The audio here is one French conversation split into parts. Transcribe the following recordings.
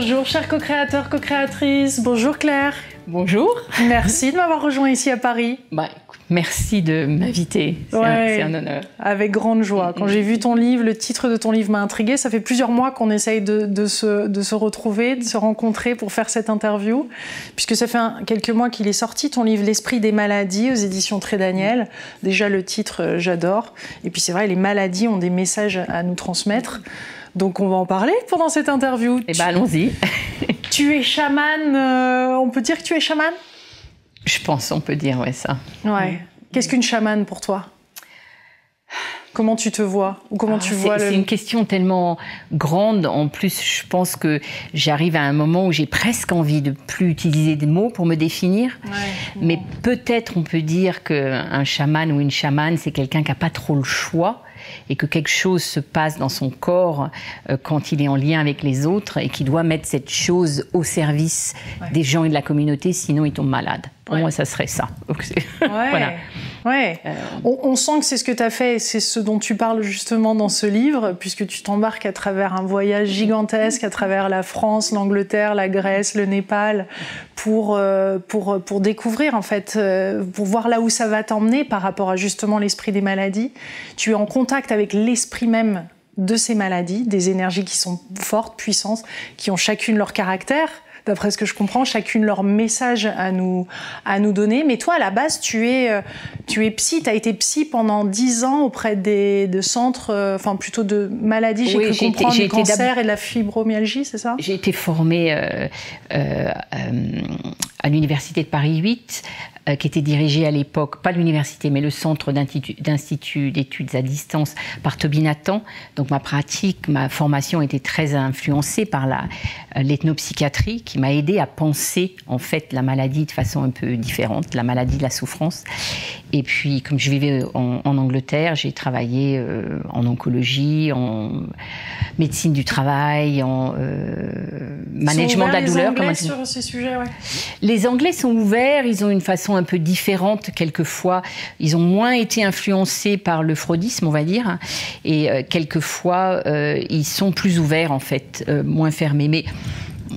Bonjour chers co-créateurs, co-créatrices, bonjour Claire. Bonjour. Merci de m'avoir rejoint ici à Paris. Écoute, merci de m'inviter, c'est un honneur. Avec grande joie. Quand j'ai vu ton livre, le titre de ton livre m'a intriguée. Ça fait plusieurs mois qu'on essaye de se retrouver, de se rencontrer pour faire cette interview, puisque ça fait quelques mois qu'il est sorti, ton livre L'Esprit des maladies aux éditions Trédaniel. Déjà le titre, j'adore. Et puis c'est vrai, les maladies ont des messages à nous transmettre. Donc on va en parler pendant cette interview. Eh bien allons-y. Tu es chamane, on peut dire que tu es chamane? Je pense, on peut dire, ouais, ça. Ouais. Qu'est-ce qu'une chamane pour toi? Comment tu te vois? Ou comment tu vois C'est une question tellement grande. En plus, je pense que j'arrive à un moment où j'ai presque envie de plus utiliser des mots pour me définir. Ouais. Mais peut-être on peut dire qu'un chaman ou une chamane, c'est quelqu'un qui n'a pas trop le choix et que quelque chose se passe dans son corps quand il est en lien avec les autres et qu'il doit mettre cette chose au service des gens et de la communauté, sinon il tombe malade. Pour moi, ça serait ça. Voilà. Ouais. On sent que c'est ce que tu as fait et c'est ce dont tu parles justement dans ce livre, puisque tu t'embarques à travers un voyage gigantesque, à travers la France, l'Angleterre, la Grèce, le Népal, pour découvrir, en fait, pour voir là où ça va t'emmener par rapport à justement l'esprit des maladies. Tu es en contact avec l'esprit même de ces maladies, des énergies qui sont fortes, puissantes, qui ont chacune leur caractère. D'après ce que je comprends, chacune leur message à nous donner. Mais toi, à la base, tu es psy. Tu as été psy pendant 10 ans auprès de centres, enfin plutôt de maladies, j'ai cru comprendre, du cancer et de la fibromyalgie, c'est ça? J'ai été formée à l'université de Paris 8, qui était dirigée à l'époque, pas l'université, mais le centre d'institut d'études à distance par Toby Nathan. Donc ma pratique, ma formation était très influencée par l'ethnopsychiatrie, qui m'a aidée à penser en fait la maladie de façon un peu différente, la maladie de la souffrance. Et puis, comme je vivais en Angleterre, j'ai travaillé en oncologie, en médecine du travail, en management de la douleur. Les Anglais sur ces sujets, ouais. Les Anglais sont ouverts, ils ont une façon un peu différente quelquefois. Ils ont moins été influencés par le freudisme, on va dire, et quelquefois ils sont plus ouverts en fait, moins fermés. Mais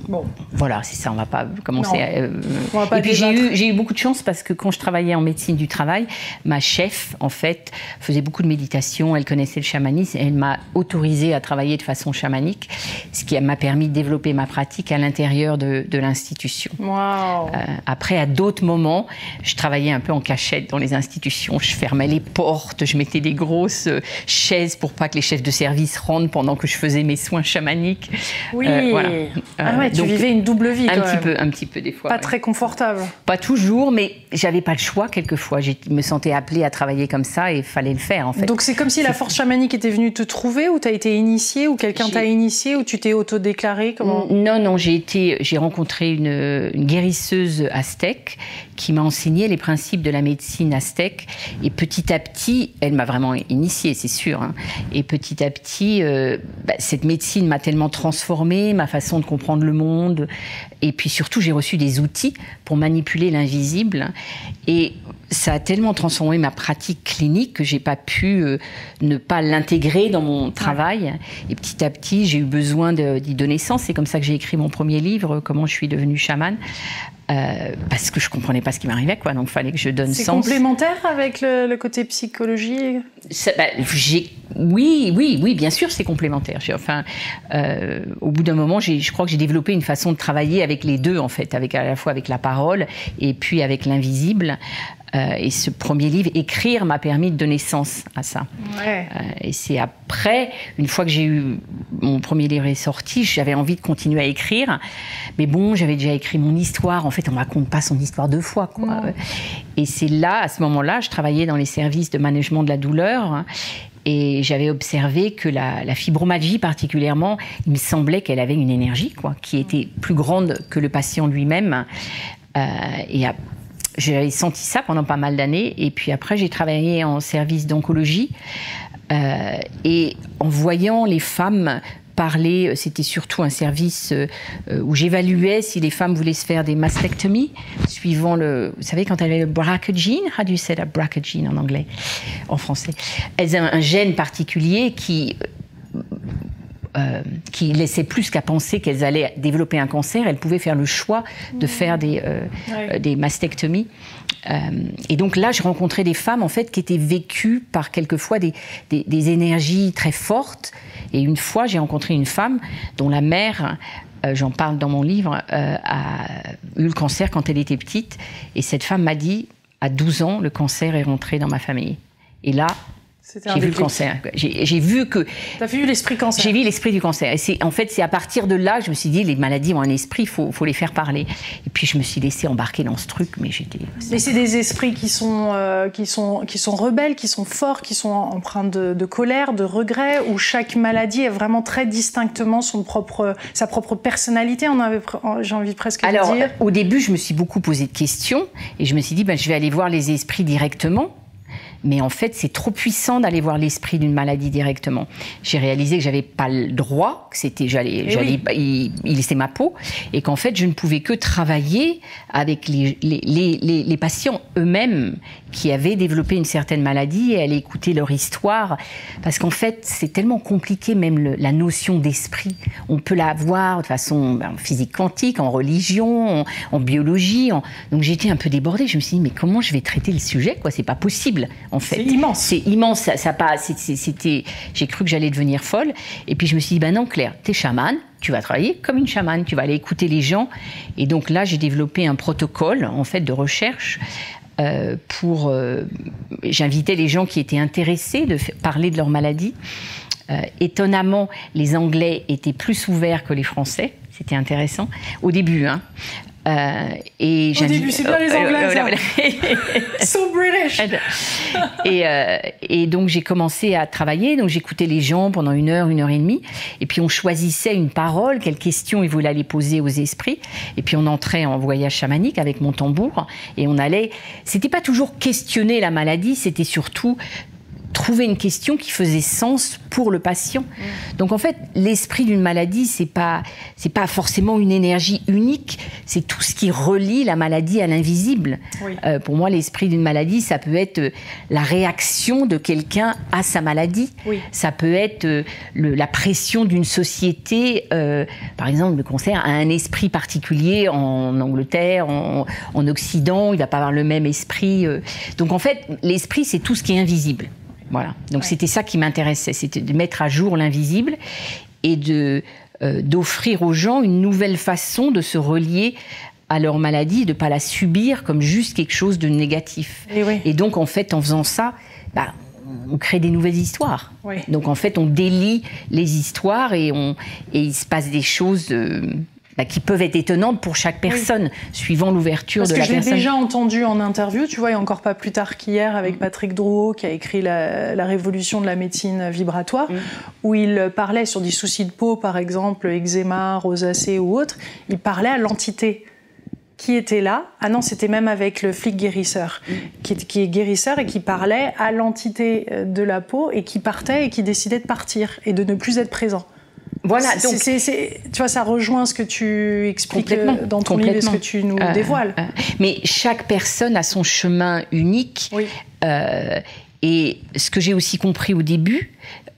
bon, voilà, c'est ça, on ne va pas commencer. Et puis j'ai eu beaucoup de chance parce que quand je travaillais en médecine du travail, ma chef, en fait, faisait beaucoup de méditation, elle connaissait le chamanisme et elle m'a autorisée à travailler de façon chamanique, ce qui m'a permis de développer ma pratique à l'intérieur de l'institution. Wow. Après, à d'autres moments, je travaillais un peu en cachette dans les institutions, je fermais les portes, je mettais des grosses chaises pour pas que les chefs de service rentrent pendant que je faisais mes soins chamaniques. Oui. Voilà. Tu vivais une double vie quand même. Un petit peu des fois. Pas très confortable. Pas toujours, mais j'avais pas le choix quelquefois. Je me sentais appelée à travailler comme ça et il fallait le faire en fait. Donc c'est comme si la force chamanique était venue te trouver, ou tu as été initiée, ou quelqu'un t'a initiée, ou tu t'es autodéclarée? Non, j'ai rencontré une guérisseuse aztèque qui m'a enseigné les principes de la médecine aztèque. Et petit à petit, elle m'a vraiment initiée, c'est sûr. Hein. Et petit à petit, cette médecine m'a tellement transformée, ma façon de comprendre le monde. Et puis surtout, j'ai reçu des outils pour manipuler l'invisible. Et ça a tellement transformé ma pratique clinique que j'ai pas pu ne pas l'intégrer dans mon travail. Et petit à petit, j'ai eu besoin d'y donner sens. C'est comme ça que j'ai écrit mon premier livre, Comment je suis devenue chamane. Parce que je comprenais pas ce qui m'arrivait, quoi. Donc, il fallait que je donne sens. C'est complémentaire avec le côté psychologie? Oui, bien sûr, c'est complémentaire. Au bout d'un moment, je crois que j'ai développé une façon de travailler avec les deux, en fait, à la fois avec la parole et puis avec l'invisible. Et ce premier livre, écrire, m'a permis de donner sens à ça. Ouais. Et c'est après, une fois que mon premier livre est sorti, j'avais envie de continuer à écrire. Mais bon, j'avais déjà écrit mon histoire. En fait, on ne raconte pas son histoire 2 fois, quoi. Non. Et c'est là, à ce moment-là, je travaillais dans les services de management de la douleur. Et j'avais observé que la fibromyalgie particulièrement, il me semblait qu'elle avait une énergie, quoi, qui était plus grande que le patient lui-même. J'avais senti ça pendant pas mal d'années. Et puis après, j'ai travaillé en service d'oncologie. Et en voyant les femmes parler, c'était surtout un service où j'évaluais si les femmes voulaient se faire des mastectomies, suivant vous savez, quand elles avaient le BRCA gene, how do you say that, BRCA gene en anglais, en français, elles ont un gène particulier qui qui laissaient plus qu'à penser qu'elles allaient développer un cancer, elles pouvaient faire le choix de faire des mastectomies. Et donc là, je rencontrais des femmes en fait qui étaient vécues par quelquefois des énergies très fortes. Et une fois, j'ai rencontré une femme dont la mère, j'en parle dans mon livre, a eu le cancer quand elle était petite. Et cette femme m'a dit, à 12 ans, le cancer est rentré dans ma famille. Et là, j'ai vu le cancer. J'ai vu que... Tu as vu l'esprit cancer. J'ai vu l'esprit du cancer. Et en fait, c'est à partir de là que je me suis dit, les maladies ont un esprit, il faut les faire parler. Et puis, je me suis laissée embarquer dans ce truc, mais j'étais... Mais c'est des esprits qui sont rebelles, qui sont forts, qui sont empreints de colère, de regret, où chaque maladie est vraiment très distinctement sa propre personnalité, j'ai envie presque de dire. Alors, au début, je me suis beaucoup posé de questions, et je me suis dit, je vais aller voir les esprits directement. Mais en fait, c'est trop puissant d'aller voir l'esprit d'une maladie directement. J'ai réalisé que j'avais pas le droit, que il laissait ma peau, et qu'en fait, je ne pouvais que travailler avec les patients eux-mêmes qui avaient développé une certaine maladie et aller écouter leur histoire. Parce qu'en fait, c'est tellement compliqué, même la notion d'esprit. On peut la voir de façon en physique quantique, en religion, en biologie. Donc j'étais un peu débordée. Je me suis dit, mais comment je vais traiter le sujet, quoi ? C'est pas possible. En fait. C'est immense. C'est immense. J'ai cru que j'allais devenir folle. Et puis je me suis dit, non Claire, t'es chamane, tu vas travailler comme une chamane, tu vas aller écouter les gens. Et donc là, j'ai développé un protocole en fait de recherche j'invitais les gens qui étaient intéressés de parler de leur maladie. Étonnamment, les Anglais étaient plus ouverts que les Français. C'était intéressant. Au début, hein. Au début, c'est bien les Anglais, ça. So British. Et donc, j'ai commencé à travailler. Donc, j'écoutais les gens pendant 1 heure, 1 heure et demie. Et puis, on choisissait une parole, quelles questions ils voulaient aller poser aux esprits. Et puis, on entrait en voyage chamanique avec mon tambour. Et on allait... C'était pas toujours questionner la maladie, c'était surtout trouver une question qui faisait sens pour le patient. Donc en fait, l'esprit d'une maladie, c'est pas forcément une énergie unique, c'est tout ce qui relie la maladie à l'invisible. Oui. Pour moi, l'esprit d'une maladie, ça peut être la réaction de quelqu'un à sa maladie. Oui. Ça peut être la pression d'une société. Par exemple, le cancer a un esprit particulier en Angleterre, en Occident, il va pas avoir le même esprit. Donc en fait, l'esprit, c'est tout ce qui est invisible. Voilà. Donc c'était ça qui m'intéressait, c'était de mettre à jour l'invisible et d'offrir aux gens une nouvelle façon de se relier à leur maladie, de ne pas la subir comme juste quelque chose de négatif. Et donc en fait, en faisant ça, on crée des nouvelles histoires. Oui. Donc en fait, on délie les histoires et il se passe des choses... qui peuvent être étonnantes pour chaque personne, suivant l'ouverture de la personne. Parce que je l'ai déjà entendu en interview, tu vois, et encore pas plus tard qu'hier, avec Patrick Drouot, qui a écrit la révolution de la médecine vibratoire, où il parlait sur des soucis de peau, par exemple, eczéma, rosacée ou autre, il parlait à l'entité qui était là. Ah non, c'était même avec le flic guérisseur, qui est guérisseur et qui parlait à l'entité de la peau et qui partait et qui décidait de partir et de ne plus être présent. Voilà, donc tu vois, ça rejoint ce que tu expliques dans ton livre et ce que tu nous dévoiles. Mais chaque personne a son chemin unique. Oui. Et ce que j'ai aussi compris au début,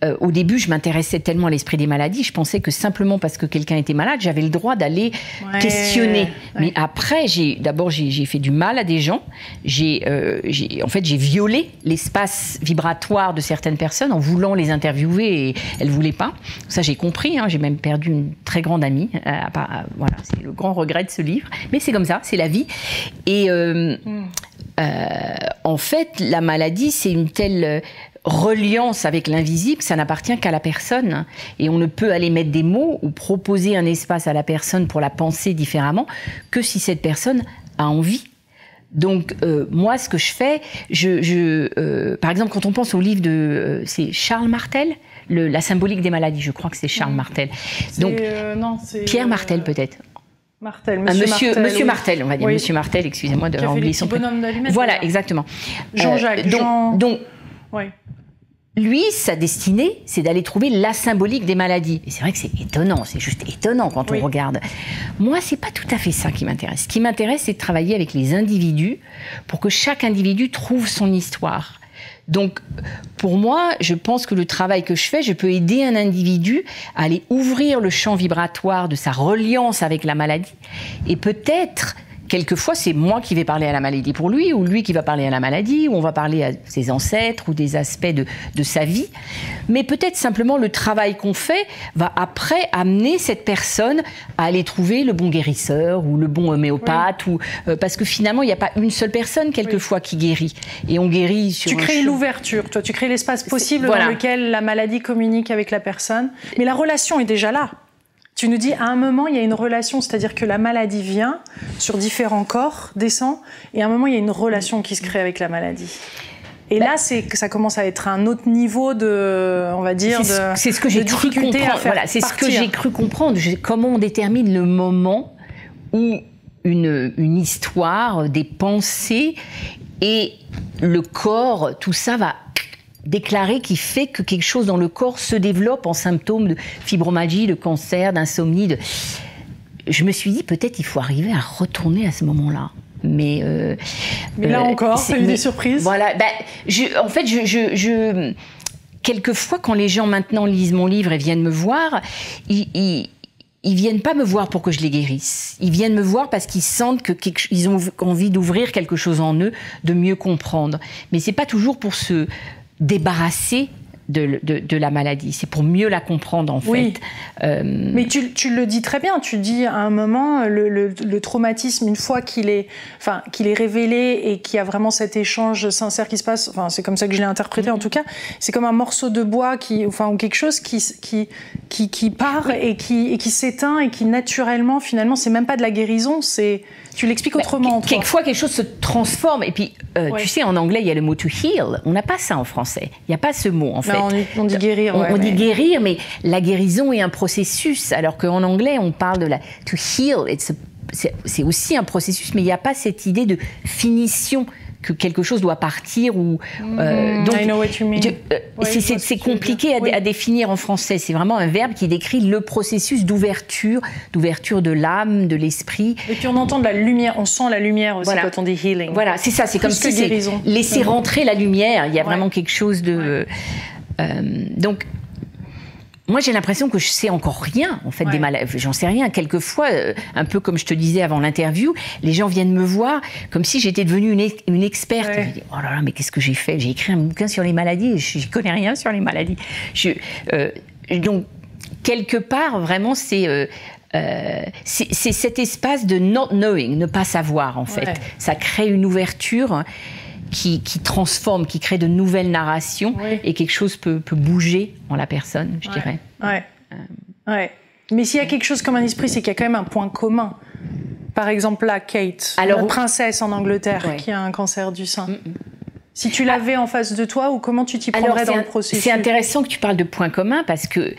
je m'intéressais tellement à l'esprit des maladies, je pensais que simplement parce que quelqu'un était malade, j'avais le droit d'aller questionner. Ouais. Mais après, j'ai fait du mal à des gens. J'ai violé l'espace vibratoire de certaines personnes en voulant les interviewer et elles ne voulaient pas. Ça, j'ai compris. J'ai même perdu une très grande amie. Voilà, c'est le grand regret de ce livre. Mais c'est comme ça, c'est la vie. Et en fait, la maladie, c'est une telle reliance avec l'invisible, ça n'appartient qu'à la personne. Et on ne peut aller mettre des mots ou proposer un espace à la personne pour la penser différemment que si cette personne a envie. Donc, moi, ce que je fais, par exemple, quand on pense au livre de... c'est Charles Martel, La symbolique des maladies, je crois que c'est Charles Martel. Donc, Pierre Martel, peut-être. Martel, Monsieur Martel, on va dire. Oui. Monsieur Martel, excusez-moi de oublier son prénom. Voilà, exactement. Jean-Jacques. Donc lui, sa destinée, c'est d'aller trouver la symbolique des maladies. Et c'est vrai que c'est étonnant, c'est juste étonnant quand on regarde. Moi, c'est pas tout à fait ça qui m'intéresse. Ce qui m'intéresse, c'est de travailler avec les individus pour que chaque individu trouve son histoire. Donc, pour moi, je pense que le travail que je fais, je peux aider un individu à aller ouvrir le champ vibratoire de sa reliance avec la maladie. Et peut-être, quelquefois, c'est moi qui vais parler à la maladie pour lui, ou lui qui va parler à la maladie, ou on va parler à ses ancêtres, ou des aspects de sa vie. Mais peut-être simplement le travail qu'on fait va après amener cette personne à aller trouver le bon guérisseur, ou le bon homéopathe, ou, parce que finalement, il n'y a pas une seule personne, quelquefois, qui guérit. Et on guérit sur Tu crées l'ouverture, toi, tu crées l'espace possible dans lequel la maladie communique avec la personne. Mais la relation est déjà là. Tu nous dis, à un moment, il y a une relation, c'est-à-dire que la maladie vient sur différents corps, descend, et à un moment, il y a une relation qui se crée avec la maladie. Et là, ça commence à être un autre niveau de, on va dire, c'est ce que j'ai cru comprendre. Voilà, c'est ce que j'ai cru comprendre. Comment on détermine le moment où une histoire, des pensées et le corps, tout ça va déclaré qui fait que quelque chose dans le corps se développe en symptômes de fibromyalgie, de cancer, d'insomnie. Je me suis dit, peut-être il faut arriver à retourner à ce moment-là. Mais là encore, c'est une des surprises. Voilà. En fait, quelquefois, quand les gens maintenant lisent mon livre et viennent me voir, ils viennent pas me voir pour que je les guérisse. Ils viennent me voir parce qu'ils sentent qu'ils ont envie d'ouvrir quelque chose en eux, de mieux comprendre. Mais c'est pas toujours pour se débarrasser de la maladie. C'est pour mieux la comprendre, en fait. Mais tu le dis très bien. Tu dis, à un moment, le traumatisme, une fois qu'il est révélé et qu'il y a vraiment cet échange sincère qui se passe, enfin, c'est comme ça que je l'ai interprété, en tout cas, c'est comme un morceau de bois ou quelque chose qui part et qui s'éteint et qui, naturellement, finalement, c'est même pas de la guérison, tu l'expliques autrement. Quelquefois, quelque chose se transforme. Et puis, tu sais, en anglais, il y a le mot to heal. On n'a pas ça en français. Il n'y a pas ce mot, en fait. Non, on dit guérir. On dit guérir, mais la guérison est un processus. Alors qu'en anglais, on parle de to heal. C'est aussi un processus, mais il n'y a pas cette idée de finition, que quelque chose doit partir ou donc I know what you mean. C'est compliqué à définir en français. C'est vraiment un verbe qui décrit le processus d'ouverture de l'âme, de l'esprit. Et puis on entend de la lumière, on sent la lumière aussi quand on dit healing. Voilà, c'est ça. C'est comme si c'est laisser rentrer la lumière. Il y a vraiment quelque chose de donc. Moi, j'ai l'impression que je sais encore rien, en fait, des maladies. J'en sais rien. Quelquefois, un peu comme je te disais avant l'interview, les gens viennent me voir comme si j'étais devenue une experte. Je me dis, oh là là, mais qu'est-ce que j'ai fait? J'ai écrit un bouquin sur les maladies et je connais rien sur les maladies. Donc, quelque part, vraiment, c'est cet espace de not knowing, ne pas savoir, en fait. Ça crée une ouverture qui transforme, qui crée de nouvelles narrations et quelque chose peut bouger en la personne, je dirais. Mais s'il y a quelque chose comme un esprit, c'est qu'il y a quand même un point commun. Par exemple, là, Kate, la princesse en Angleterre qui a un cancer du sein. Si tu l'avais en face de toi, ou comment tu t'y prendrais dans le processus? C'est intéressant que tu parles de points communs parce que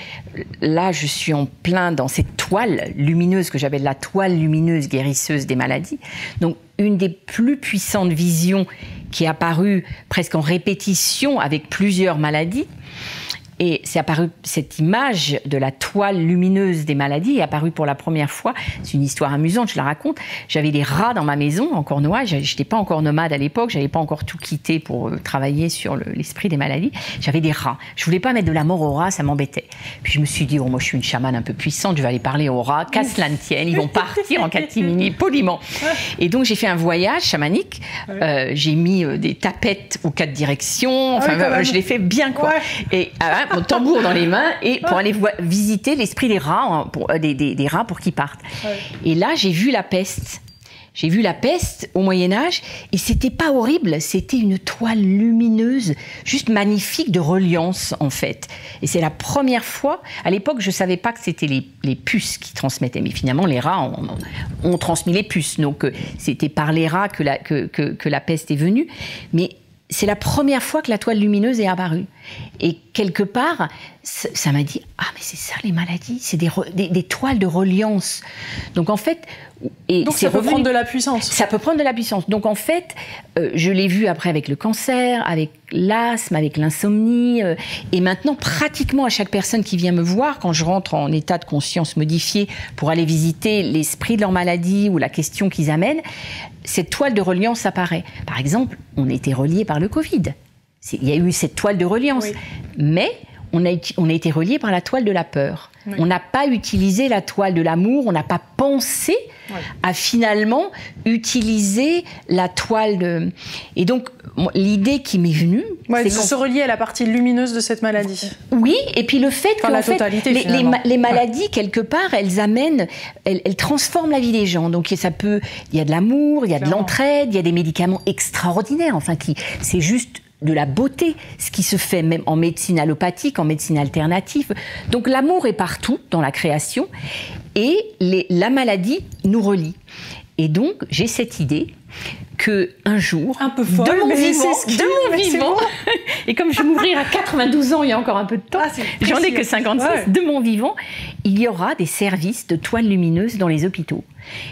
là, je suis en plein dans cette toile lumineuse que j'appelle la toile lumineuse guérisseuse des maladies. Donc, une des plus puissantes visions qui est apparue presque en répétition avec plusieurs maladies. Et c'est apparu, cette image de la toile lumineuse des maladies est apparue pour la première fois. C'est une histoire amusante, je la raconte. J'avais des rats dans ma maison en Cornouailles. Je n'étais pas encore nomade à l'époque, je n'avais pas encore tout quitté pour travailler sur l'esprit des maladies. J'avais des rats. Je ne voulais pas mettre de la mort aux rats, ça m'embêtait. Puis je me suis dit, moi je suis une chamane un peu puissante, je vais aller parler aux rats, qu'à cela ne tienne, ils vont partir en catimini, poliment. Et donc j'ai fait un voyage chamanique. J'ai mis des tapettes aux 4 directions. Enfin, je l'ai fait bien, quoi. Et mon tambour dans les mains et pour aller visiter l'esprit des rats, des rats pour qu'ils partent. Et là, j'ai vu la peste. J'ai vu la peste au Moyen-Âge et c'était pas horrible, c'était une toile lumineuse, juste magnifique de reliance en fait. Et c'est la première fois, à l'époque je savais pas que c'était les puces qui transmettaient, mais finalement les rats ont transmis les puces, donc c'était par les rats que la peste est venue. Mais c'est la première fois que la toile lumineuse est apparue. Et quelque part, ça m'a dit « Ah, mais c'est ça les maladies, c'est des toiles de reliance. » Donc en fait... Donc ça peut prendre de la puissance. Ça peut prendre de la puissance. Donc en fait, je l'ai vu après avec le cancer, avec l'asthme, avec l'insomnie. Et maintenant, pratiquement à chaque personne qui vient me voir, quand je rentre en état de conscience modifié pour aller visiter l'esprit de leur maladie ou la question qu'ils amènent, cette toile de reliance apparaît. Par exemple, on était reliés par le Covid. Il y a eu cette toile de reliance. Mais on a été relié par la toile de la peur. On n'a pas utilisé la toile de l'amour, on n'a pas pensé à finalement utiliser la toile de... Et donc, l'idée qui m'est venue... c'est de se relier à la partie lumineuse de cette maladie. Oui, et puis le fait que la totalité, les maladies, quelque part, elles transforment la vie des gens. Donc, il y a de l'amour, il y a de l'entraide, il y a des médicaments extraordinaires. Enfin, c'est juste de la beauté, ce qui se fait même en médecine allopathique, en médecine alternative. Donc l'amour est partout dans la création et la maladie nous relie. Et donc j'ai cette idée que un jour, un peu folle, de mon vivant, et comme je vais m'ouvrir à 92 ans, il y a encore un peu de temps, j'en ai que 56, de mon vivant, il y aura des services de toiles lumineuses dans les hôpitaux.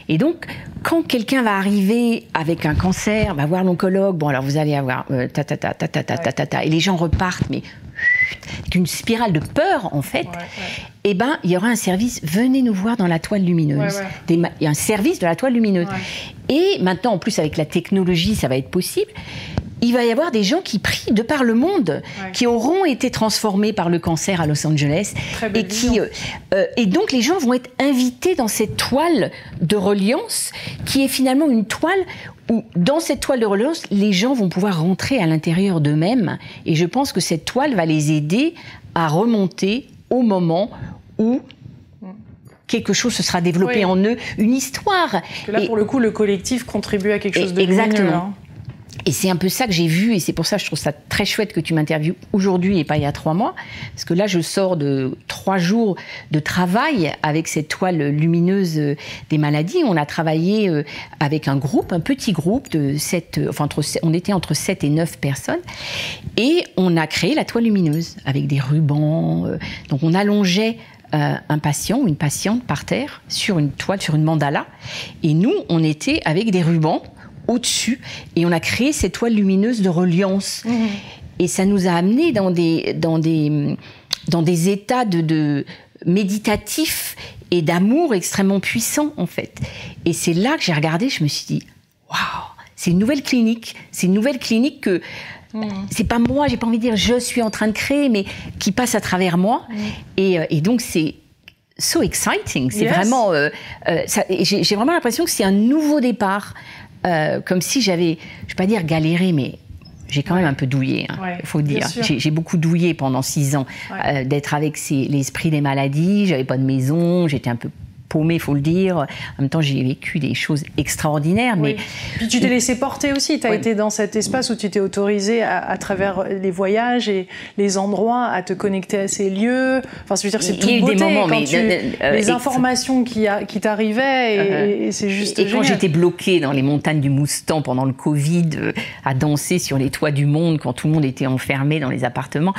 Et donc, quand quelqu'un va arriver avec un cancer, va voir l'oncologue, bon alors vous allez avoir et les gens repartent, mais d'une spirale de peur en fait, et ben il y aura un service, venez nous voir dans la toile lumineuse. Il y a un service de la toile lumineuse. Et maintenant, en plus avec la technologie, ça va être possible. Il va y avoir des gens qui prient de par le monde, qui auront été transformés par le cancer à Los Angeles. Et donc les gens vont être invités dans cette toile de reliance, qui est finalement une toile où, dans cette toile de reliance, les gens vont pouvoir rentrer à l'intérieur d'eux-mêmes. Et je pense que cette toile va les aider à remonter au moment où quelque chose se sera développé en eux, une histoire. Parce que là, pour le coup, le collectif contribue à quelque chose de exactement. Et c'est un peu ça que j'ai vu, et c'est pour ça que je trouve ça très chouette que tu m'interviewes aujourd'hui et pas il y a 3 mois, parce que là je sors de 3 jours de travail avec cette toile lumineuse des maladies. On a travaillé avec un petit groupe de 7, on était entre 7 et 9 personnes, et on a créé la toile lumineuse avec des rubans. Donc on allongeait un patient ou une patiente par terre sur une toile, sur une mandala, et nous on était avec des rubans au-dessus, et on a créé cette toile lumineuse de reliance. Et ça nous a amenés dans des états de méditatifs et d'amour extrêmement puissants, en fait. Et c'est là que j'ai regardé, je me suis dit, waouh, c'est une nouvelle clinique. C'est une nouvelle clinique que c'est pas moi, j'ai pas envie de dire je suis en train de créer, mais qui passe à travers moi. Et donc c'est so exciting. C'est vraiment... j'ai vraiment l'impression que c'est un nouveau départ. Comme si j'avais, je ne vais pas dire galéré, mais j'ai quand même un peu douillé, il faut dire. J'ai beaucoup douillé pendant 6 ans, d'être avec l'esprit des maladies. J'avais pas de maison, j'étais un peu paumée, il faut le dire. En même temps, j'ai vécu des choses extraordinaires. Mais puis tu t'es laissé porter aussi. Tu as été dans cet espace où tu t'es autorisé à travers les voyages et les endroits à te connecter à ces lieux. Enfin, je veux dire, c'est toute beauté. Des moments, les informations qui t'arrivaient, et c'est juste génial. Quand j'étais bloquée dans les montagnes du Moustan pendant le Covid, à danser sur les toits du monde, quand tout le monde était enfermé dans les appartements,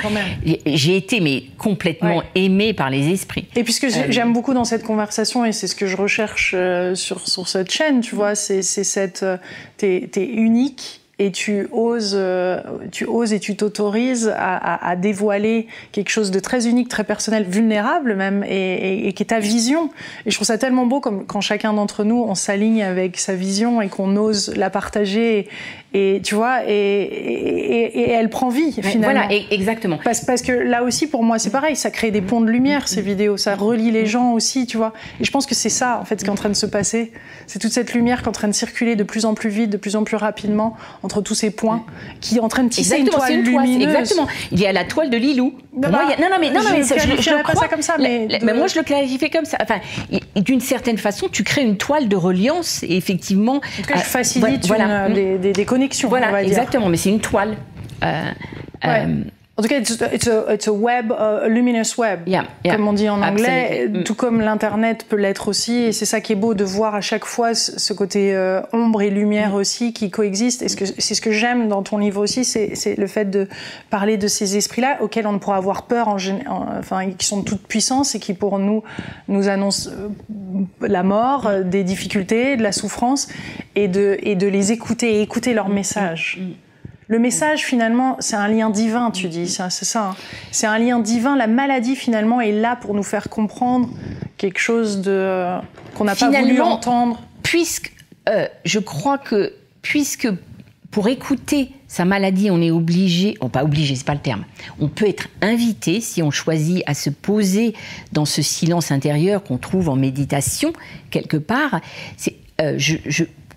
j'ai été complètement aimée par les esprits. Et puisque j'aime beaucoup dans cette conversation, et c'est ce que je recherche sur cette chaîne, tu vois, c'est t'es unique, et tu oses et tu t'autorises à dévoiler quelque chose de très unique, très personnel, vulnérable même, et qui est ta vision. Et je trouve ça tellement beau comme quand chacun d'entre nous, on s'aligne avec sa vision et qu'on ose la partager, et tu vois, et elle prend vie finalement. Voilà, exactement. Parce que là aussi, pour moi, c'est pareil, ça crée des ponts de lumière, ces vidéos, ça relie les gens aussi, tu vois. Et je pense que c'est ça, en fait, ce qui est en train de se passer. C'est toute cette lumière qui est en train de circuler de plus en plus vite, de plus en plus rapidement, entre tous ces points, qui est en train de tisser une toile lumineuse. Exactement. Il y a la toile de Lilou. Non, mais je crois pas ça comme ça, mais moi je le clarifie comme ça. Enfin, d'une certaine façon, tu crées une toile de reliance, et effectivement. En tout cas, je facilite des connexions. Voilà, on va dire. Exactement, mais c'est une toile. En tout cas, it's a web, a luminous web, comme on dit en anglais, tout comme l'Internet peut l'être aussi. Et c'est ça qui est beau, de voir à chaque fois ce côté ombre et lumière aussi qui coexistent. Et c'est ce que j'aime dans ton livre aussi, c'est le fait de parler de ces esprits-là auxquels on ne pourra avoir peur, qui sont de toute puissance et qui pour nous annoncent la mort, des difficultés, de la souffrance, et de les écouter et écouter leur message. Le message, finalement, c'est un lien divin, tu dis, c'est ça. Hein. C'est un lien divin. La maladie, finalement, est là pour nous faire comprendre quelque chose qu'on n'a pas voulu entendre. Je crois que, puisque pour écouter sa maladie, on est obligé, pas obligé, c'est pas le terme, on peut être invité, si on choisit, à se poser dans ce silence intérieur qu'on trouve en méditation, quelque part.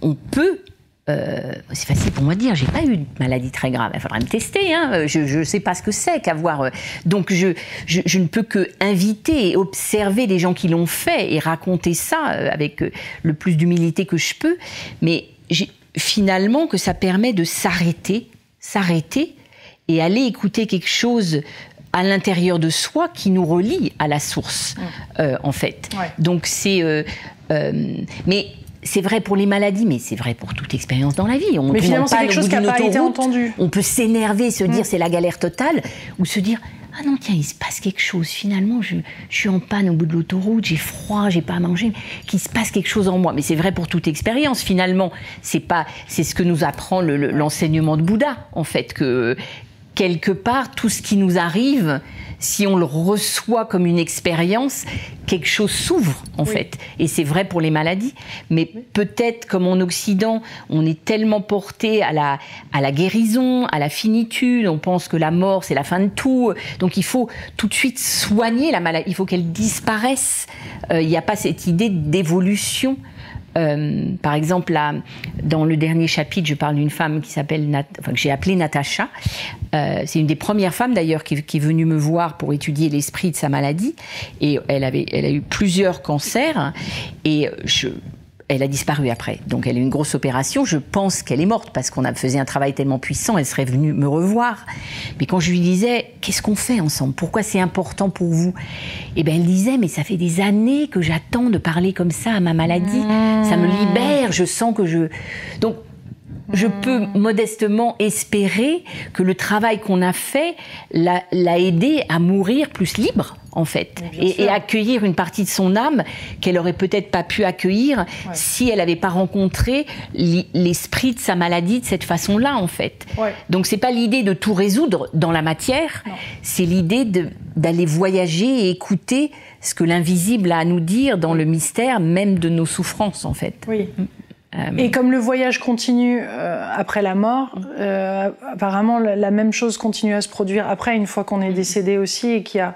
On peut... c'est facile pour moi de dire, j'ai pas eu de maladie très grave. Il faudra me tester, hein. Je sais pas ce que c'est qu'avoir. Donc je ne peux que inviter et observer les gens qui l'ont fait et raconter ça avec le plus d'humilité que je peux. Mais finalement, que ça permet de s'arrêter et aller écouter quelque chose à l'intérieur de soi qui nous relie à la source, en fait. Ouais. Donc c'est... mais c'est vrai pour les maladies, mais c'est vrai pour toute expérience dans la vie. Mais finalement, c'est quelque chose qui n'a pas été entendu. On peut s'énerver, se dire c'est la galère totale, ou se dire ah non, tiens, il se passe quelque chose. Finalement, je suis en panne au bout de l'autoroute, j'ai froid, j'ai pas à manger, qu'il se passe quelque chose en moi. Mais c'est vrai pour toute expérience. Finalement, c'est ce que nous apprend l'enseignement de Bouddha, en fait, que quelque part, tout ce qui nous arrive, si on le reçoit comme une expérience, quelque chose s'ouvre, en fait. Et c'est vrai pour les maladies. Mais peut-être, comme en Occident, on est tellement porté à la guérison, à la finitude, on pense que la mort, c'est la fin de tout. Donc il faut tout de suite soigner la maladie, il faut qu'elle disparaisse. Il n'y a pas cette idée d'évolution. Par exemple, là, dans le dernier chapitre, je parle d'une femme qui s'appelle, que j'ai appelée Natacha. C'est une des premières femmes d'ailleurs qui est venue me voir pour étudier l'esprit de sa maladie. Et elle a eu plusieurs cancers et elle a disparu après. Donc elle a eu une grosse opération. Je pense qu'elle est morte parce qu'on a fait un travail tellement puissant, elle serait venue me revoir. Mais quand je lui disais, qu'est-ce qu'on fait ensemble? Pourquoi c'est important pour vous? Eh bien, elle disait, mais ça fait des années que j'attends de parler comme ça à ma maladie. Ça me libère, je sens que Donc, je peux modestement espérer que le travail qu'on a fait l'a aidé à mourir plus libre, en fait, et accueillir une partie de son âme qu'elle aurait peut-être pas pu accueillir si elle n'avait pas rencontré l'esprit de sa maladie de cette façon-là, en fait. Donc c'est pas l'idée de tout résoudre dans la matière, c'est l'idée d'aller voyager et écouter ce que l'invisible a à nous dire dans le mystère même de nos souffrances, en fait. Oui. Et comme le voyage continue après la mort, apparemment la même chose continue à se produire après, une fois qu'on est décédé aussi, et qu'il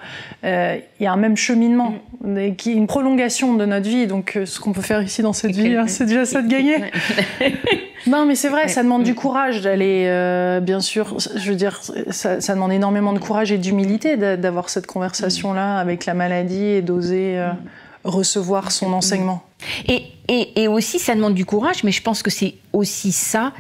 y a un même cheminement, une prolongation de notre vie. Donc ce qu'on peut faire ici dans cette vie, c'est déjà ça de gagner. Non, mais c'est vrai, ça demande du courage d'aller, bien sûr, je veux dire, ça demande énormément de courage et d'humilité d'avoir cette conversation-là avec la maladie et d'oser recevoir son enseignement. Et aussi, ça demande du courage, mais je pense que c'est aussi ça,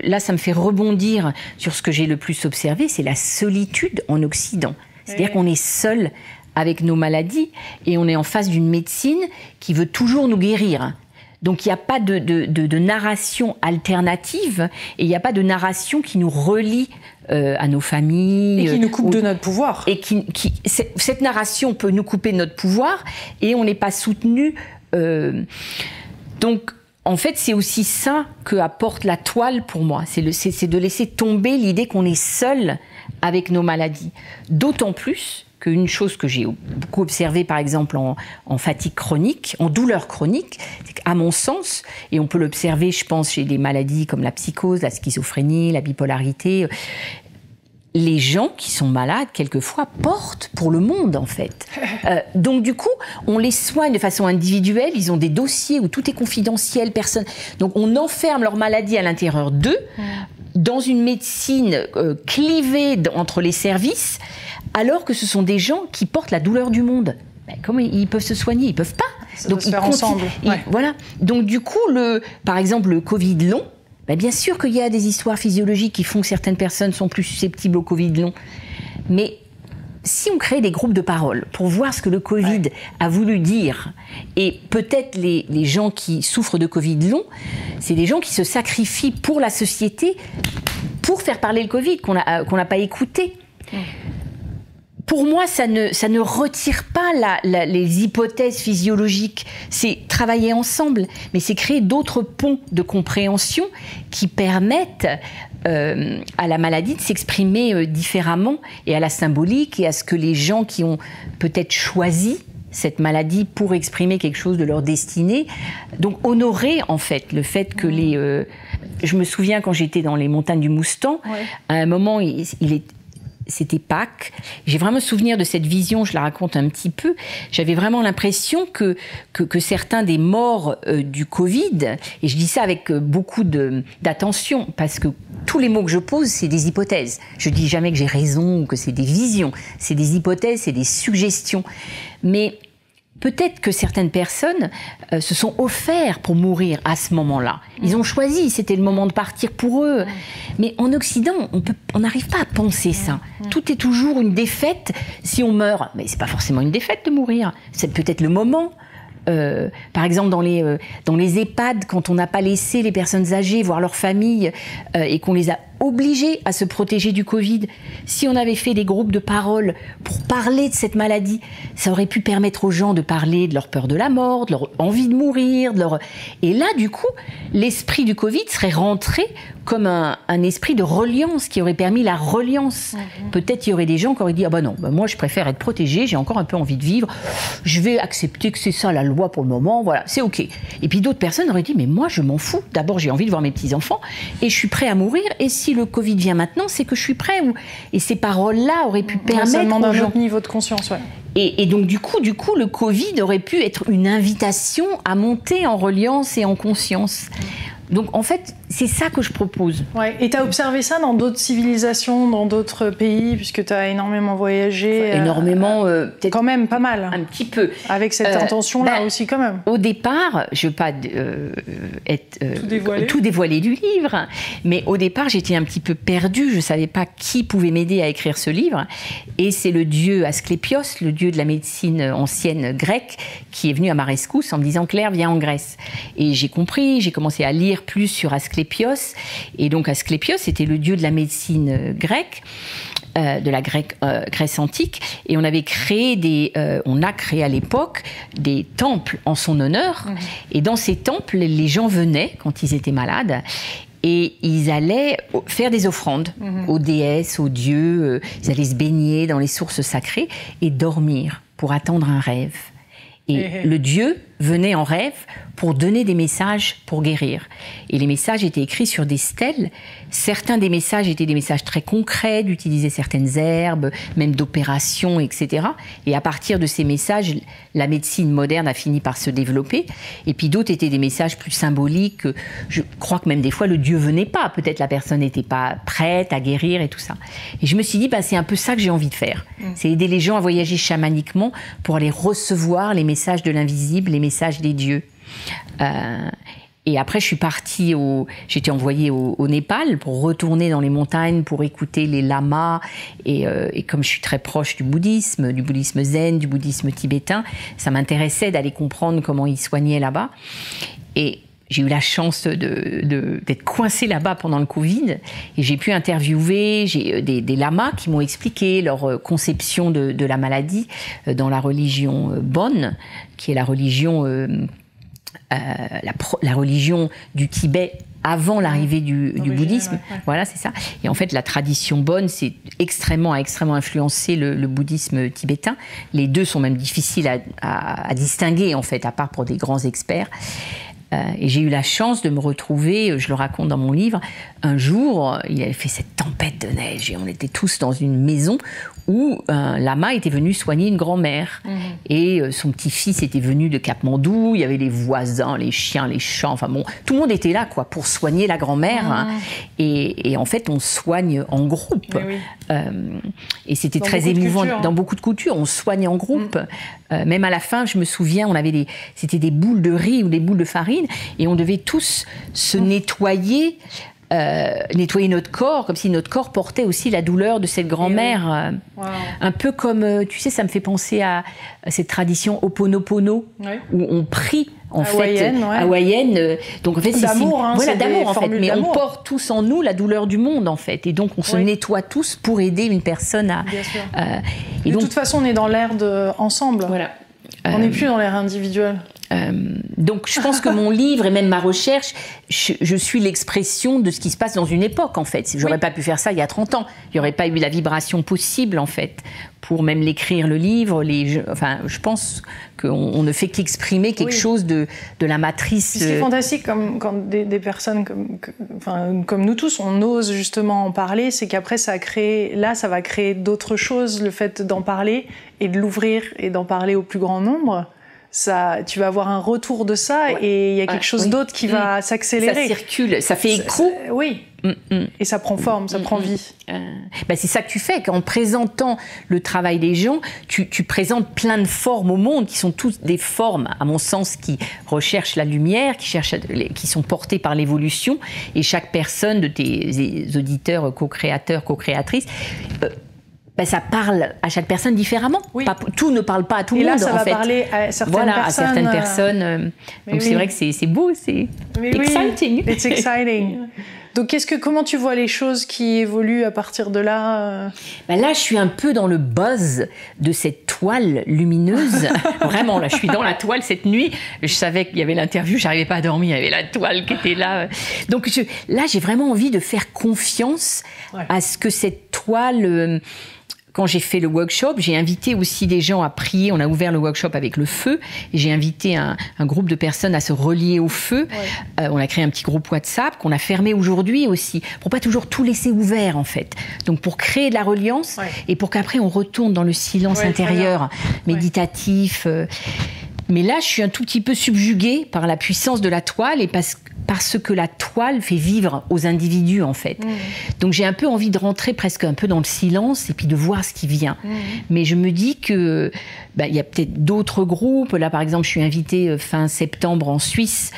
là ça me fait rebondir sur ce que j'ai le plus observé, c'est la solitude en Occident. C'est-à-dire qu'on est seul avec nos maladies et on est en face d'une médecine qui veut toujours nous guérir. Donc il n'y a pas de narration alternative et il n'y a pas de narration qui nous relie à nos familles. Et qui nous coupe de notre pouvoir. Et cette narration peut nous couper de notre pouvoir et on n'est pas soutenu. Donc, en fait, c'est aussi ça que apporte la toile pour moi. C'est de laisser tomber l'idée qu'on est seul avec nos maladies. D'autant plus qu'une chose que j'ai beaucoup observée, par exemple, en fatigue chronique, en douleur chronique, c'est qu'à mon sens, et on peut l'observer, je pense, chez des maladies comme la psychose, la schizophrénie, la bipolarité, les gens qui sont malades, quelquefois, portent pour le monde, en fait. Donc, du coup, on les soigne de façon individuelle. Ils ont des dossiers où tout est confidentiel, personne. Donc, on enferme leur maladie à l'intérieur d'eux, dans une médecine clivée entre les services, alors que ce sont des gens qui portent la douleur du monde. Ben, comment ils peuvent se soigner? Ils peuvent pas. Ça doit se faire ensemble. Voilà. Donc, du coup, par exemple, le Covid long, ben bien sûr qu'il y a des histoires physiologiques qui font que certaines personnes sont plus susceptibles au Covid long. Mais si on crée des groupes de parole pour voir ce que le Covid a voulu dire, et peut-être les gens qui souffrent de Covid long, c'est des gens qui se sacrifient pour la société pour faire parler le Covid, qu'on n'a pas écouté. Pour moi, ça ne retire pas les hypothèses physiologiques. C'est travailler ensemble, mais c'est créer d'autres ponts de compréhension qui permettent à la maladie de s'exprimer différemment, et à la symbolique, et à ce que les gens qui ont peut-être choisi cette maladie pour exprimer quelque chose de leur destinée, donc honorer en fait le fait que je me souviens quand j'étais dans les montagnes du Moustan, à un moment, c'était Pâques. J'ai vraiment souvenir de cette vision, je la raconte un petit peu. J'avais vraiment l'impression que certains des morts du Covid, et je dis ça avec beaucoup d'attention, parce que tous les mots que je pose, c'est des hypothèses. Je dis jamais que j'ai raison ou que c'est des visions. C'est des hypothèses, c'est des suggestions. Mais peut-être que certaines personnes se sont offerts pour mourir à ce moment-là. Ils ont choisi, c'était le moment de partir pour eux. Mais en Occident, on n'arrive pas à penser ça. Tout est toujours une défaite si on meurt. Mais c'est pas forcément une défaite de mourir. C'est peut-être le moment. Par exemple, dans les EHPAD, quand on n'a pas laissé les personnes âgées voir leur famille et qu'on les a obligés à se protéger du Covid, si on avait fait des groupes de parole pour parler de cette maladie, ça aurait pu permettre aux gens de parler de leur peur de la mort, de leur envie de mourir, et là, du coup, l'esprit du Covid serait rentré comme un esprit de reliance qui aurait permis la reliance. Peut-être il y aurait des gens qui auraient dit « Ah ben non, moi je préfère être protégé, j'ai encore un peu envie de vivre, je vais accepter que c'est ça la loi pour le moment, voilà, c'est ok. » Et puis d'autres personnes auraient dit « Mais moi je m'en fous, d'abord j'ai envie de voir mes petits-enfants et je suis prêt à mourir, et si le Covid vient maintenant, c'est que je suis prêt. » Et ces paroles-là auraient pu permettre ça demande aux un gens... autre niveau de conscience, ouais. Et donc du coup, le Covid aurait pu être une invitation à monter en reliance et en conscience. Donc en fait, c'est ça que je propose. Ouais. Et tu as observé ça dans d'autres civilisations, dans d'autres pays, puisque tu as énormément voyagé. Énormément, peut-être. Quand même, pas mal. Un petit peu. Avec cette intention-là aussi, quand même. Au départ, je ne veux pas tout dévoiler du livre, mais au départ, j'étais un petit peu perdue. Je ne savais pas qui pouvait m'aider à écrire ce livre. Et c'est le dieu Asclépios, le dieu de la médecine ancienne grecque, qui est venu à ma rescousse en me disant « Claire, viens en Grèce ». Et j'ai compris, j'ai commencé à lire plus sur Asclépios. Et donc Asclépios était le dieu de la médecine grecque, de la Grèce antique, et on a créé à l'époque des temples en son honneur. Et dans ces temples, les gens venaient quand ils étaient malades. Et ils allaient faire des offrandes aux déesses, aux dieux. Ils allaient se baigner dans les sources sacrées et dormir pour attendre un rêve. Et le dieu venait en rêve pour donner des messages pour guérir. Et les messages étaient écrits sur des stèles. Certains des messages étaient des messages très concrets, d'utiliser certaines herbes, même d'opérations, etc. Et à partir de ces messages, la médecine moderne a fini par se développer. Et puis d'autres étaient des messages plus symboliques. Je crois que même des fois, le dieu venait pas. Peut-être la personne n'était pas prête à guérir et tout ça. Et je me suis dit, c'est un peu ça que j'ai envie de faire. C'est aider les gens à voyager chamaniquement pour aller recevoir les messages de l'invisible, les messages des dieux. Et après, je suis partie j'étais envoyée au Népal pour retourner dans les montagnes, pour écouter les lamas. Et comme je suis très proche du bouddhisme zen, du bouddhisme tibétain, ça m'intéressait d'aller comprendre comment ils soignaient là-bas. Et j'ai eu la chance d'être coincée là-bas pendant le Covid. Et j'ai pu interviewer des lamas qui m'ont expliqué leur conception de la maladie dans la religion Bon, qui est la religion... la religion du Tibet avant l'arrivée du bouddhisme. Ouais. Voilà, c'est ça. Et en fait, la tradition Bon, c'est extrêmement influencé le bouddhisme tibétain. Les deux sont même difficiles à distinguer, en fait, à part pour des grands experts. Et j'ai eu la chance de me retrouver, je le raconte dans mon livre, un jour, il avait fait cette tempête de neige et on était tous dans une maison où un lama était venu soigner une grand-mère. Et son petit-fils était venu de Katmandou, il y avait les voisins, les chiens, les chats, enfin bon, tout le monde était là quoi, pour soigner la grand-mère. Et en fait, on soigne en groupe. Et c'était très émouvant. Dans beaucoup de cultures, on soigne en groupe. Même à la fin, je me souviens, c'était des boules de riz ou des boules de farine, et on devait tous se nettoyer notre corps, comme si notre corps portait aussi la douleur de cette grand-mère. Un peu comme, tu sais, ça me fait penser à cette tradition Ho'oponopono, où on prie, hawaïenne. Donc en fait, c'est d'amour, d'amour en fait. Mais on porte tous en nous la douleur du monde en fait, et donc on se nettoie tous pour aider une personne à. Bien sûr. De toute façon, on est dans l'ère de ensemble. Voilà. On n'est plus dans l'ère individuelle. Donc je pense que mon livre et même ma recherche, je suis l'expression de ce qui se passe dans une époque en fait. J'aurais pas pu faire ça il y a 30 ans. Il n'y aurait pas eu la vibration possible en fait pour même l'écrire, le livre. Enfin, je pense qu'on ne fait qu'exprimer quelque chose de la matrice. Ce qui est fantastique quand des personnes comme nous tous, on ose justement en parler, c'est qu'après ça va créer d'autres choses, le fait d'en parler et de l'ouvrir et d'en parler au plus grand nombre. Tu vas avoir un retour de ça et il y a quelque chose d'autre qui va s'accélérer. Ça circule, ça fait écho. Oui. Et ça prend forme, ça prend vie. C'est ça que tu fais, qu'en présentant le travail des gens, tu présentes plein de formes au monde qui sont toutes des formes, à mon sens, qui recherchent la lumière, qui sont portées par l'évolution. Et chaque personne de tes auditeurs, co-créateurs, co-créatrices, ça parle à chaque personne différemment. Oui. Tout ne parle pas à tout le monde. Et là, ça va parler à certaines personnes. À certaines personnes. Donc c'est vrai que c'est beau, c'est exciting. It's exciting. Donc comment tu vois les choses qui évoluent à partir de là Là, je suis un peu dans le buzz de cette toile lumineuse. Vraiment, là, je suis dans la toile cette nuit. Je savais qu'il y avait l'interview, j'arrivais pas à dormir, il y avait la toile qui était là. Donc là, j'ai vraiment envie de faire confiance à ce que cette toile... Quand j'ai fait le workshop, j'ai invité aussi des gens à prier. On a ouvert le workshop avec le feu. Et j'ai invité un groupe de personnes à se relier au feu. On a créé un petit groupe WhatsApp qu'on a fermé aujourd'hui aussi, pour pas toujours tout laisser ouvert en fait. Donc pour créer de la reliance et pour qu'après on retourne dans le silence intérieur, méditatif. Mais là, je suis un tout petit peu subjuguée par la puissance de la toile et parce que la toile fait vivre aux individus, en fait. Donc j'ai un peu envie de rentrer presque un peu dans le silence et puis de voir ce qui vient. Mais je me dis que y a peut-être d'autres groupes. Là, par exemple, je suis invitée fin septembre en Suisse.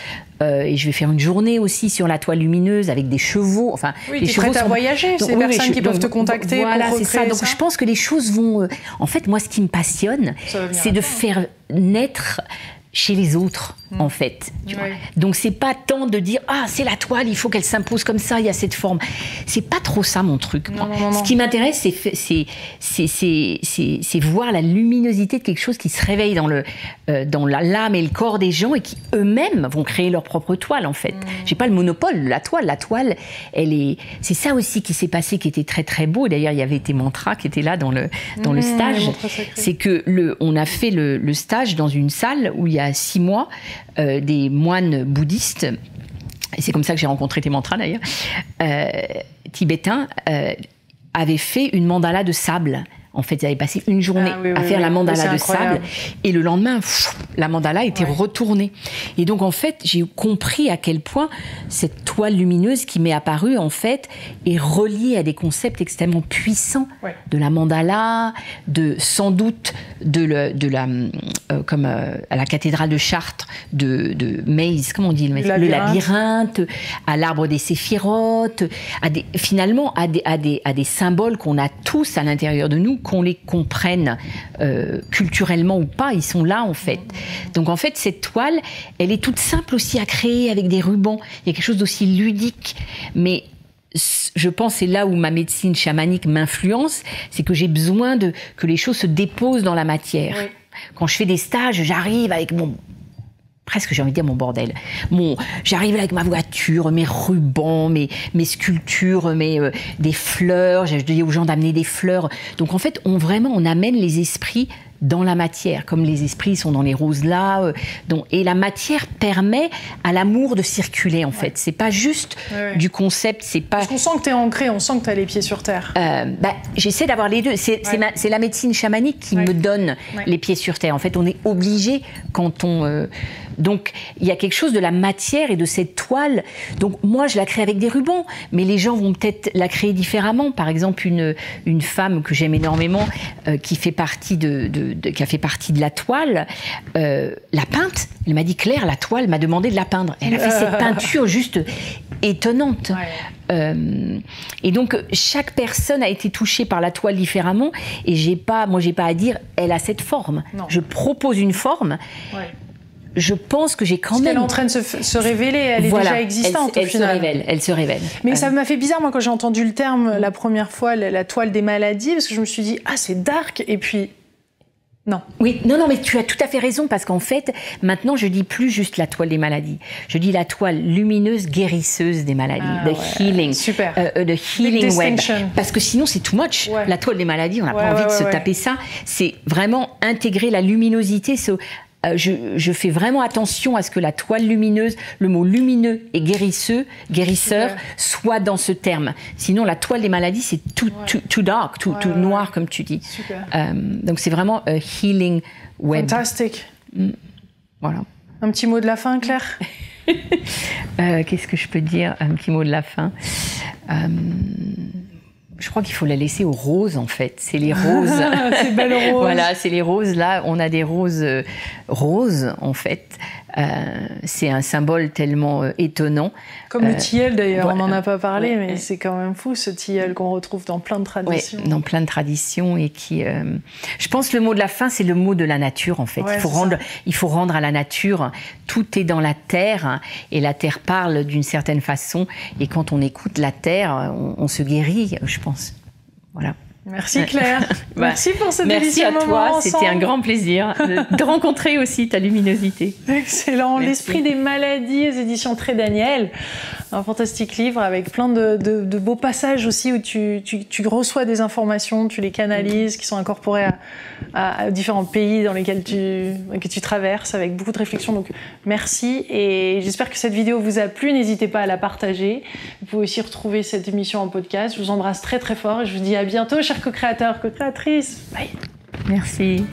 Et je vais faire une journée aussi sur la toile lumineuse avec des chevaux. Enfin, les chevaux prête à voyager, c'est des personnes qui peuvent te contacter pour recréer c'est ça. Donc je pense que les choses vont... En fait, moi, ce qui me passionne, c'est de faire naître chez les autres, en fait. Tu vois. Donc, c'est pas tant de dire « Ah, c'est la toile, il faut qu'elle s'impose comme ça, il y a cette forme. » C'est pas trop ça, mon truc. Non. Ce qui m'intéresse, c'est voir la luminosité de quelque chose qui se réveille dans l'âme et le corps des gens et qui, eux-mêmes, vont créer leur propre toile, en fait. J'ai pas le monopole de la toile. La toile, c'est ça aussi qui s'est passé, qui était très, très beau. D'ailleurs, il y avait tes mantras qui étaient là dans le stage. C'est que on a fait le stage dans une salle où il y a 6 mois, des moines bouddhistes, et c'est comme ça que j'ai rencontré tes mantras d'ailleurs, tibétains, avaient fait une mandala de sable. En fait, ils avaient passé une journée à faire la mandala de sable. Et le lendemain, la mandala était retournée. Et donc, en fait, j'ai compris à quel point cette toile lumineuse qui m'est apparue, en fait, est reliée à des concepts extrêmement puissants de la mandala, sans doute comme à la cathédrale de Chartres, de Maze, comment on dit le labyrinthe, à l'arbre des séphirotes, finalement à des symboles qu'on a tous à l'intérieur de nous, qu'on les comprenne culturellement ou pas, ils sont là en fait. Donc en fait, cette toile, elle est toute simple aussi à créer avec des rubans. Il y a quelque chose d'aussi ludique, mais je pense c'est là où ma médecine chamanique m'influence, c'est que j'ai besoin que les choses se déposent dans la matière. Quand je fais des stages, j'arrive avec presque j'ai envie de dire mon bordel. J'arrive là avec ma voiture, mes rubans, mes sculptures, des fleurs. Je dis aux gens d'amener des fleurs. Donc en fait, on amène les esprits dans la matière, comme les esprits sont dans les roses là. Et la matière permet à l'amour de circuler en fait. C'est pas juste du concept, c'est pas... Parce qu'on sent que t'es ancré, on sent que t'as les pieds sur terre. J'essaie d'avoir les deux. C'est la médecine chamanique qui me donne les pieds sur terre. En fait, on est obligé quand on... Donc, il y a quelque chose de la matière et de cette toile. Donc, moi, je la crée avec des rubans, mais les gens vont peut-être la créer différemment. Par exemple, une femme que j'aime énormément, qui a fait partie de la toile, la peinte. Elle m'a dit, Claire, la toile m'a demandé de la peindre. Elle a fait cette peinture juste étonnante. Et donc, chaque personne a été touchée par la toile différemment. Et j'ai pas à dire, elle a cette forme. Non. Je propose une forme. Je pense que j'ai quand même... Elle est en train de se révéler, elle est déjà existante au final. Elle se révèle. Mais ça m'a fait bizarre, moi, quand j'ai entendu le terme la première fois, la toile des maladies, parce que je me suis dit, ah, c'est dark, et puis Non. Oui, non, mais tu as tout à fait raison, parce qu'en fait, maintenant, je dis plus juste la toile des maladies. Je dis la toile lumineuse, guérisseuse des maladies. Healing. Super. The healing web. Parce que sinon, c'est too much. Ouais. La toile des maladies, on n'a pas envie de se taper ça. C'est vraiment intégrer la luminosité. Je fais vraiment attention à ce que la toile lumineuse, le mot lumineux et guérisseur, soit dans ce terme. Sinon, la toile des maladies, c'est too dark, tout noir, comme tu dis. Donc, c'est vraiment a healing web. Fantastique. Voilà. Un petit mot de la fin, Claire? Qu'est-ce que je peux dire? Un petit mot de la fin. Je crois qu'il faut la laisser aux roses, en fait. C'est les roses. Ces belles roses. Voilà, c'est les roses. Là, on a des roses roses, en fait. C'est un symbole tellement étonnant. Comme le tilleul, d'ailleurs. On n'en a pas parlé, mais c'est quand même fou, ce tilleul qu'on retrouve dans plein de traditions. Oui, dans plein de traditions. Et qui, je pense que le mot de la fin, c'est le mot de la nature, en fait. Il faut rendre à la nature. Tout est dans la terre. Et la terre parle d'une certaine façon. Et quand on écoute la terre, on se guérit, je pense. Voilà. Merci Claire. Merci pour ce délicieux moment. Merci à toi, c'était un grand plaisir de rencontrer aussi ta luminosité. Excellent. L'esprit des maladies aux éditions Trait Daniel. Un fantastique livre avec plein de beaux passages aussi où tu reçois des informations, tu les canalises, qui sont incorporées à différents pays dans lesquels tu traverses avec beaucoup de réflexion. Donc merci, et j'espère que cette vidéo vous a plu. N'hésitez pas à la partager. Vous pouvez aussi retrouver cette émission en podcast. Je vous embrasse très très fort et je vous dis à bientôt, chers co-créateurs, co-créatrices. Bye. Merci.